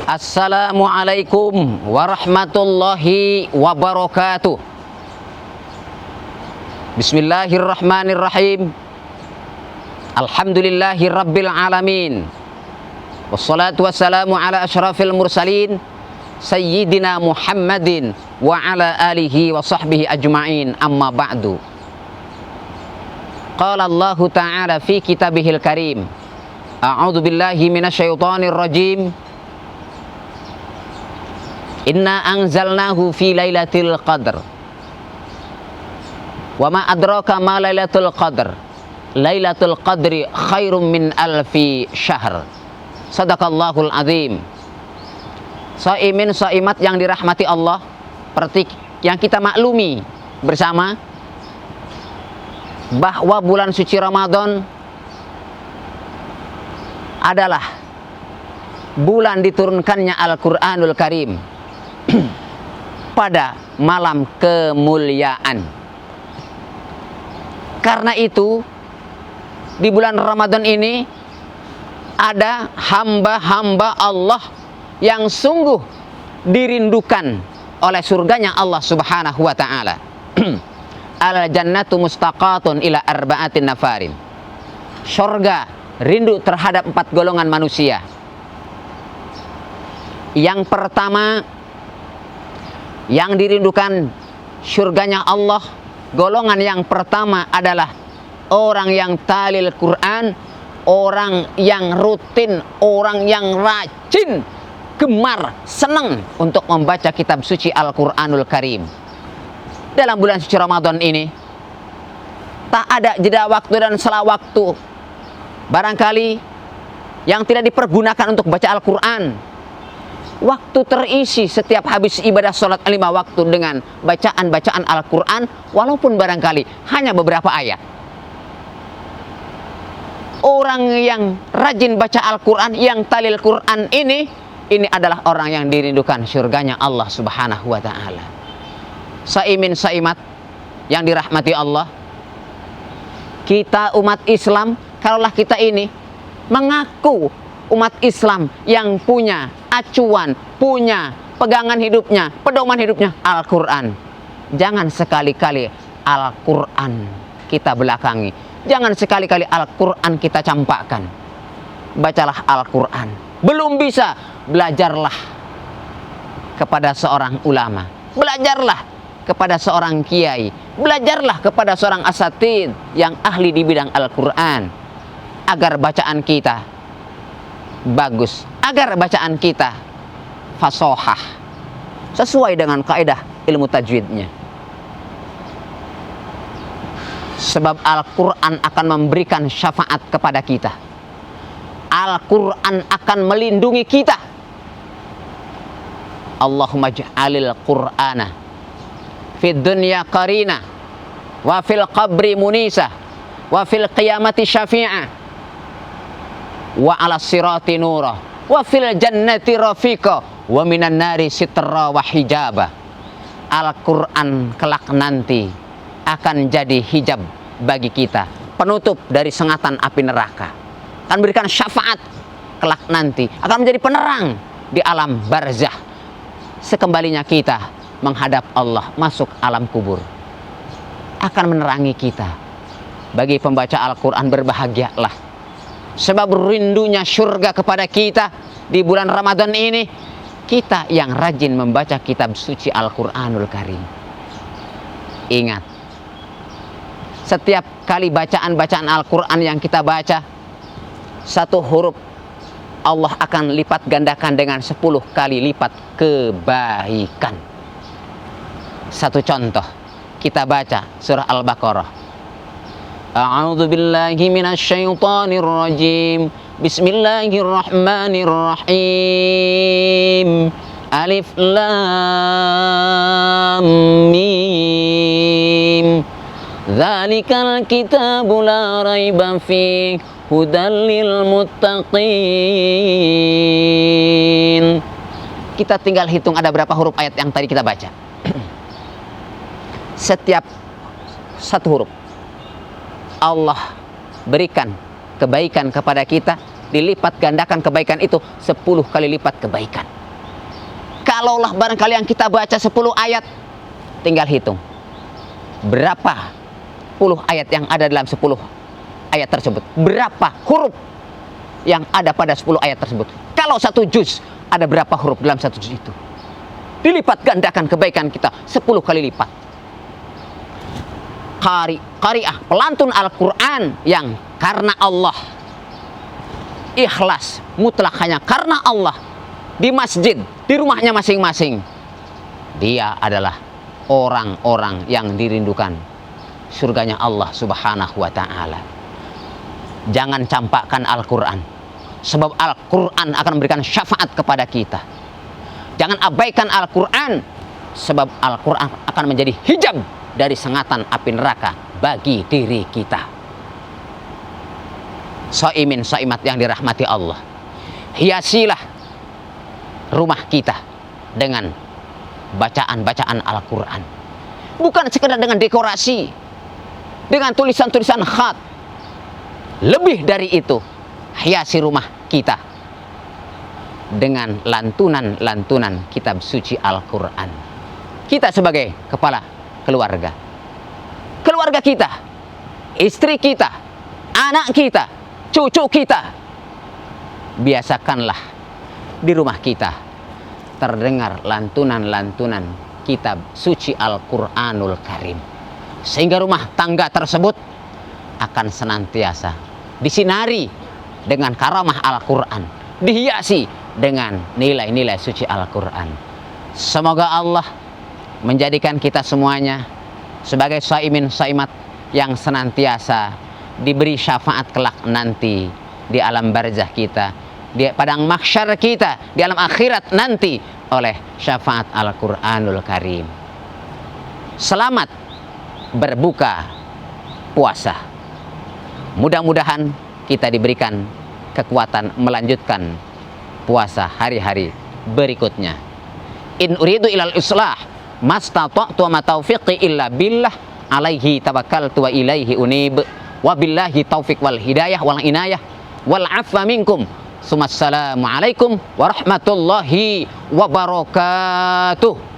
Assalamualaikum warahmatullahi wabarakatuh. Bismillahirrahmanirrahim. Alhamdulillahi rabbil alamin. Wassalatu wassalamu ala asyrafil mursalin Sayyidina Muhammadin wa ala alihi wa sahbihi ajma'in, amma ba'du. Qala Allahu ta'ala fi kitabihil karim, a'udzu billahi minasyaitonir rajim. Inna anzalnahu fi lailatul qadr. Wa ma adraka ma lailatul qadr. Lailatul qadri khairum min alfi syahr. Sadaqallahul azim. Shaimin shaimat yang dirahmati Allah, seperti yang kita maklumi bersama bahwa bulan suci Ramadan adalah bulan diturunkannya Al-Quranul Karim pada malam kemuliaan. Karena itu di bulan Ramadan ini ada hamba-hamba Allah yang sungguh dirindukan oleh surganya Allah Subhanahu wa ta'ala. Al-jannatu mustaqatun ila arba'atin nafarin. Surga rindu terhadap 4 golongan manusia. Yang pertama, yang dirindukan surganya Allah, golongan yang pertama adalah orang yang talil Quran, orang yang rutin, orang yang rajin, gemar, senang untuk membaca kitab suci Al-Quranul Karim. Dalam bulan suci Ramadan ini tak ada jeda waktu dan salah waktu barangkali yang tidak dipergunakan untuk baca Al-Quran. Waktu terisi setiap habis ibadah sholat 5 waktu dengan bacaan-bacaan Al-Quran, walaupun barangkali hanya beberapa ayat. Orang yang rajin baca Al-Quran, yang talil Quran ini adalah orang yang dirindukan surganya Allah Subhanahu wa ta'ala. Saimin saimat yang dirahmati Allah, kita umat Islam, kalaulah kita ini mengaku umat Islam yang punya acuan, punya pegangan hidupnya, pedoman hidupnya Al-Quran, jangan sekali-kali Al-Quran kita belakangi, jangan sekali-kali Al-Quran kita campakkan. Bacalah Al-Quran. Belum bisa, belajarlah kepada seorang ulama, belajarlah kepada seorang kiai, belajarlah kepada seorang asatid yang ahli di bidang Al-Quran, agar bacaan kita bagus, agar bacaan kita fasohah sesuai dengan kaidah ilmu tajwidnya. Sebab Al-Quran akan memberikan syafaat kepada kita. Al-Quran akan melindungi kita. Allahumma ja'alil Qur'ana fid dunya qarina wa fil qabri munisa wa fil qiyamati syafi'a wa ala sirati nura wa fil jannati rafiqa wa minan nari sitra wa hijaba. Al-Quran kelak nanti akan jadi hijab bagi kita, penutup dari sengatan api neraka, akan berikan syafaat kelak nanti, akan menjadi penerang di alam barzah sekembalinya kita menghadap Allah, masuk alam kubur, akan menerangi kita. Bagi pembaca Al-Quran berbahagialah, sebab rindunya surga kepada kita di bulan Ramadan ini. Kita yang rajin membaca kitab suci Al-Quranul Karim, ingat, setiap kali bacaan-bacaan Al-Quran yang kita baca, 1 huruf Allah akan lipat gandakan dengan 10 kali lipat kebaikan. Satu contoh, kita baca surah Al-Baqarah. A'udzu billahi minasyaitonir rajim. Bismillahirrahmanirrahim. Alif lam mim. Dzalikal kitabu la raiba fihi hudal lil muttaqin. Kita tinggal hitung ada berapa huruf ayat yang tadi kita baca. Setiap 1 huruf Allah berikan kebaikan kepada kita, dilipat gandakan kebaikan itu 10 kali lipat kebaikan. Kalaulah barangkali yang kita baca 10 ayat, tinggal hitung berapa puluh ayat yang ada dalam 10 ayat tersebut, berapa huruf yang ada pada 10 ayat tersebut. Kalau 1 juz, ada berapa huruf dalam 1 juz itu. Dilipat gandakan kebaikan kita 10 kali lipat. Qari'ah, pelantun Al-Quran yang karena Allah, ikhlas mutlak hanya karena Allah, di masjid, di rumahnya masing-masing, dia adalah orang-orang yang dirindukan surganya Allah Subhanahu wa ta'ala. Jangan campakkan Al-Quran, sebab Al-Quran akan memberikan syafaat kepada kita. Jangan abaikan Al-Quran, sebab Al-Quran akan menjadi hijab dari sengatan api neraka bagi diri kita. Shaimin shaimat yang dirahmati Allah, hiasilah rumah kita dengan bacaan-bacaan Al-Quran. Bukan sekedar dengan dekorasi, dengan tulisan-tulisan khat. Lebih dari itu, hiasi rumah kita dengan lantunan-lantunan kitab suci Al-Quran. Kita sebagai kepala keluarga, keluarga kita, istri kita, anak kita, cucu kita, biasakanlah di rumah kita terdengar lantunan-lantunan kitab suci Al-Quranul Karim, sehingga rumah tangga tersebut akan senantiasa disinari dengan karamah Al-Quran, dihiasi dengan nilai-nilai suci Al-Quran. Semoga Allah menjadikan kita semuanya sebagai shaimin shaimat yang senantiasa diberi syafaat kelak nanti di alam barzah kita, di padang mahsyar kita, di alam akhirat nanti oleh syafaat Al-Quranul Karim. Selamat berbuka puasa. Mudah-mudahan kita diberikan kekuatan melanjutkan puasa hari-hari berikutnya. In uridu ilal islah mastata'tu wa ma taufiqi illa billah alaihi tawakkaltu wa ilaihi unib wa billahi taufiq wal hidayah wal inayah wal afwa minkum. Assalamualaikum warahmatullahi wabarakatuh.